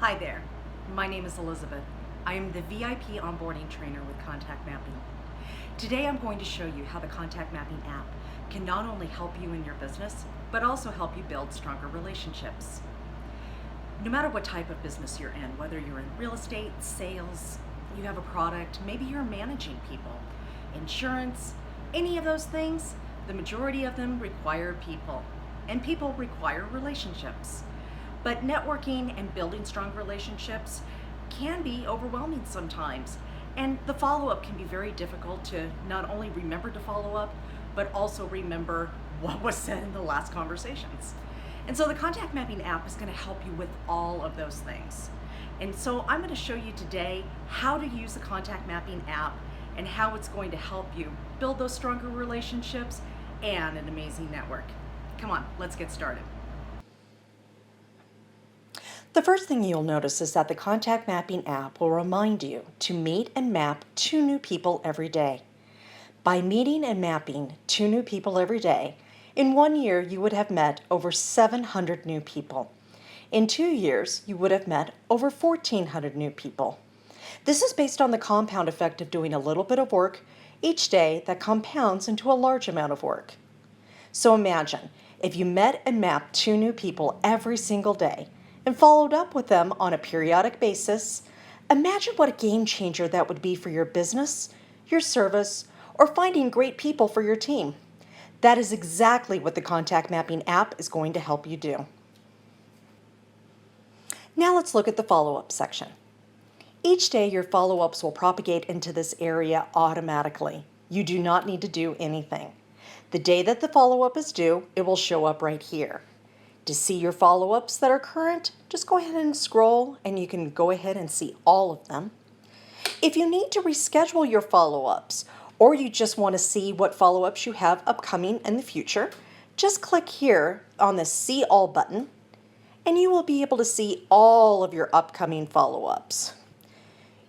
Hi there, my name is Elizabeth. I am the VIP onboarding trainer with contact mapping. Today I'm going to show you how the contact mapping app can not only help you in your business, but also help you build stronger relationships. No matter what type of business you're in, whether you're in real estate, sales, you have a product, maybe you're managing people, insurance, any of those things, the majority of them require people, and people require relationships. But networking and building strong relationships can be overwhelming sometimes. And the follow-up can be very difficult to not only remember to follow up, but also remember what was said in the last conversations. And so the contact mapping app is going to help you with all of those things. And so I'm going to show you today how to use the contact mapping app and how it's going to help you build those stronger relationships and an amazing network. Come on, let's get started. The first thing you'll notice is that the contact mapping app will remind you to meet and map 2 new people every day. By meeting and mapping 2 new people every day, in 1 year you would have met over 700 new people. In 2 years, you would have met over 1,400 new people. This is based on the compound effect of doing a little bit of work each day that compounds into a large amount of work. So imagine if you met and mapped 2 new people every single day and followed up with them on a periodic basis. Imagine what a game changer that would be for your business, your service, or finding great people for your team. That is exactly what the contact mapping app is going to help you do. Now let's look at the follow-up section. Each day your follow-ups will propagate into this area automatically. You do not need to do anything. The day that the follow-up is due, it will show up right here. To see your follow-ups that are current, just go ahead and scroll and you can go ahead and see all of them. If you need to reschedule your follow-ups or you just want to see what follow-ups you have upcoming in the future, just click here on the See All button and you will be able to see all of your upcoming follow-ups.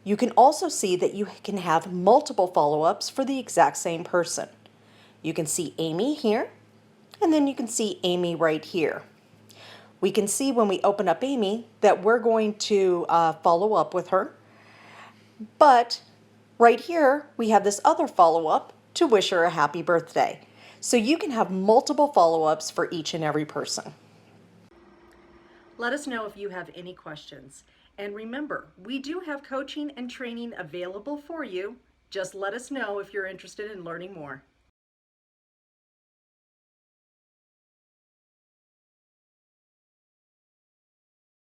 You can also see that you can have multiple follow-ups for the exact same person. You can see Amy here and then you can see Amy right here. We can see when we open up Amy that we're going to follow up with her. But right here, we have this other follow-up to wish her a happy birthday. So you can have multiple follow-ups for each and every person. Let us know if you have any questions. And remember, we do have coaching and training available for you. Just let us know if you're interested in learning more.